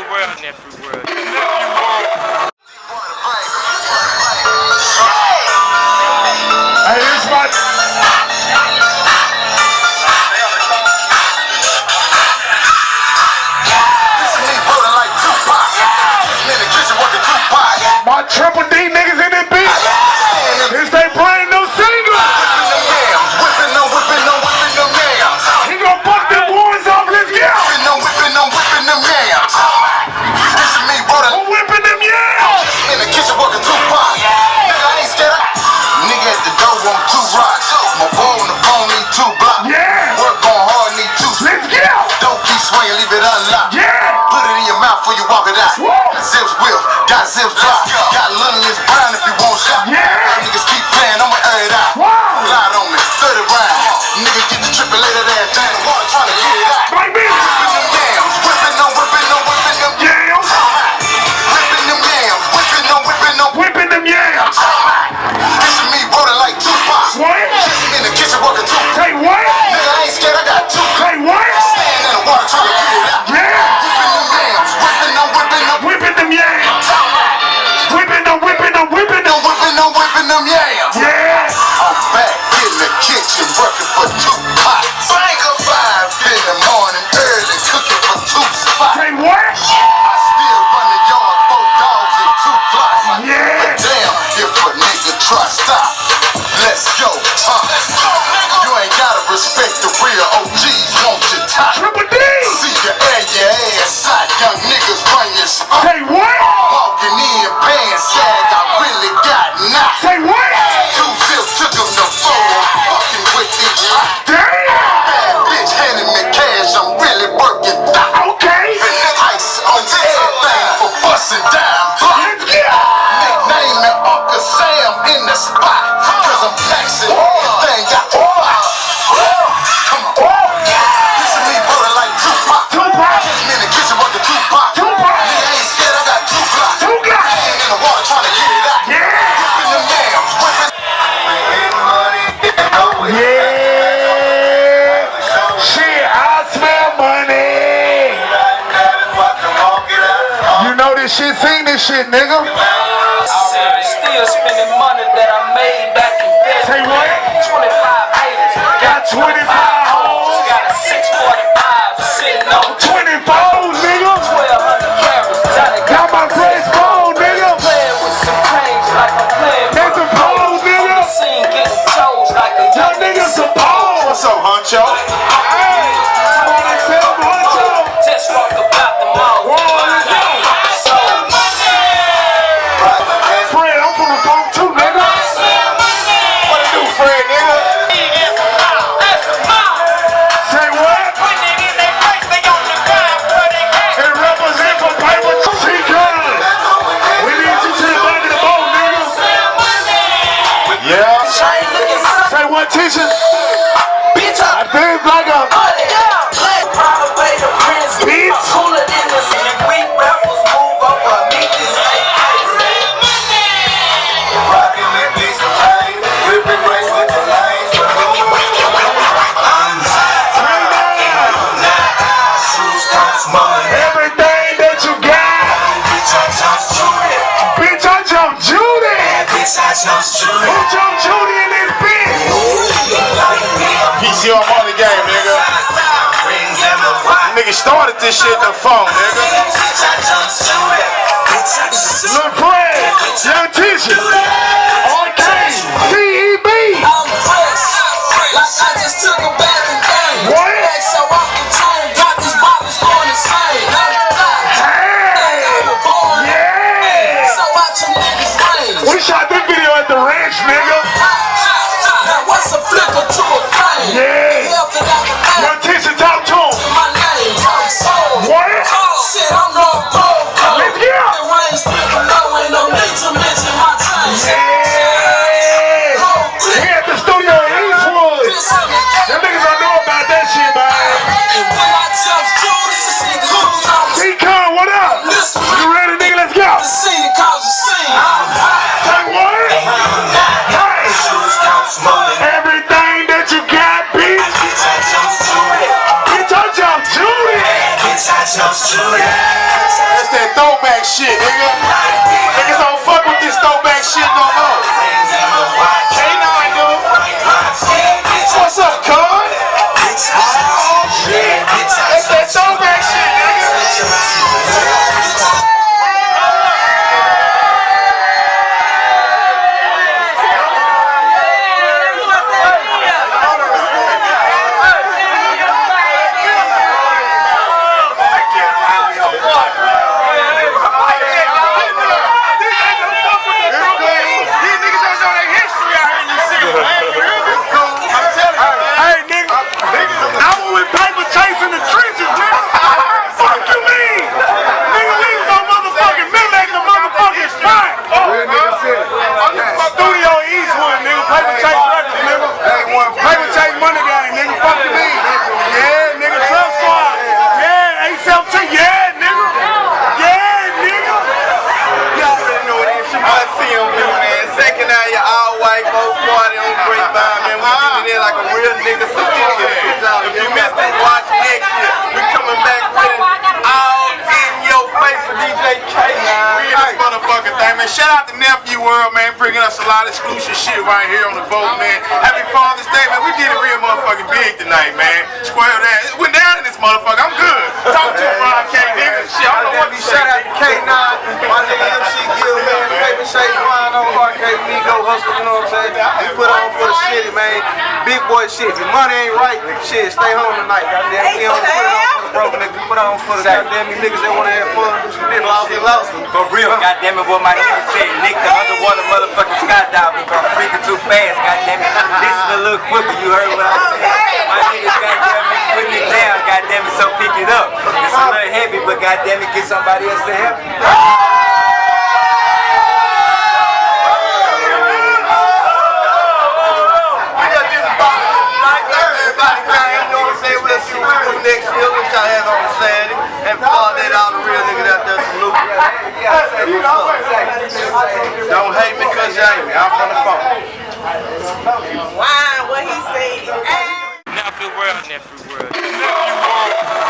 Nephew world, nephew world. Nephew world. Hey, this my... My Triple D niggas in that bitch. It's they brand new single. He gon' fuck them boys off, let's go. I'm whipping them yams. In the kitchen working Tupac. Nigga, I ain't scared. Nigga at the door want 2 rocks. My boy on the phone need 2 blocks. Yeah. Work on hard need 2. Let's go. Don't keep swinging, leave it unlocked. Yeah. Put it in your mouth before you walk it out. Got zips whip, got zips drop. Got London's brown if you want shot. Yeah. Niggas keep playing, I'ma air it out. Wow. Glide on me, 30 rounds. Nigga get the triple later that thing. Water trying to get it out. Like me. Whipping them yams, whipping them Yams. Whipping them yams, Whipping them yams. This is me rolling like Tupac. What? In the kitchen working Tupac. Say what? Nigga, I ain't scared, I got 2. Say what? Stand in the water trying to get it out. Yeah. Whipping them yams, whipping them Whipping them yams. Whipping them yams. Yeah. I'm back in the kitchen working for 2 pots. 5 in the morning early cooking for 2 spots. Say what? I still run the yard, 4 dogs and 2 blocks. Yeah. But damn, if a nigga try stop, let's go. You ain't gotta respect the real OGs, want your top. Triple D. See you air your ass out, young niggas run your spot. Say what? Walking in, paying sag, I really got knocked. Say what? 2 zips took him to 4, fucking with each eye. Damn. Bad bitch handing me cash, I'm really working down. Okay. Ice on everything for busting down. Let's go. Nickname me Uncle Sam in the spot, cause I'm taxing everything got the box. Come on. This is me rolling like Tupac. Tupac. In the kitchen working Tupac. Tupac. Nigga ain't scared, I got 2 blocks. 2 blocks. Stand in the water trying to get it out. Yeah. Whipping them yams, whipping. Yeah. Shit, I smell money. You know this shit, sing this shit, nigga. Still spending money that I made back in bed. Say what? 25 haters. Got 25 hoes. Got a 645 sitting on 24, nigga. 1200 carats. Got my fresh phone, nigga. Playing with some change like I'm playing with That's a pole, nigga. scene getting toes like a Young niggas some pole. What's up, Huncho? Hey, come on and tell them what's up. Just walk about the mall. Whoa, let's go. Fred, I'm from the phone too, nigga. What it do, Fred, nigga? Say what? It represent for paper. See, guys. We need you to the back of the boat, nigga. Yeah. Say what, teacher? I think like a bitch. Everything that you got. Bitch, I jump Judy. Who jumped Judy in this bitch? PCR money game, nigga. Nigga started this shit in the phone, nigga. Lil Fred, Young Teacher, RK, CEB. What? We shot this video at the ranch, nigga. Now what's a flipper to a flame? Yeah. Young Teacher, talk to him. My name, Tom Soul. What? Shit, I'm throwback shit, nigga. Niggas don't fuck with this throwback shit no more. K9, dude. What's up, cuz? Oh, shit. That's that throwback shit, nigga. If you missed it, watch next year. We coming back with it all in your face with DJ K. We in this motherfucking thing, man. Shout out to Nephew World, man, bringing us a lot of exclusive shit right here on the boat, man. Happy Father's Day, man. We did it real motherfucking big tonight, man. Square that. It went down in this motherfucker. I'm good. Talk to him, Ron K, nigga. Shit, I don't know what to say. Shout out to K9, my nigga MC Gill, man. Favorite Shake Wine on Arcade Nigo Hustle, you know what I'm saying? We put on for the city, man. Big boy shit. If your money ain't right, shit, stay home tonight, goddamn. We don't put it on for the broke niggas. We put it on for the goddamn niggas that want to have fun. Lost them. For real, goddamn it, what my nigga said, Nick the underwater motherfucking skydiving from freaking too fast, goddamn it. This is a little quicker, you heard what I said. My niggas goddamn it, putting it down, goddamn it, so pick it up. It's a little heavy, but goddamn it, get somebody else to help you. Next year, which I have on Saturday, and follow that all the real niggas out there salute. Don't hate me cause you hate me. I'm from the phone. Wow, what he said. Nephew World, Nephew World. Nephew World.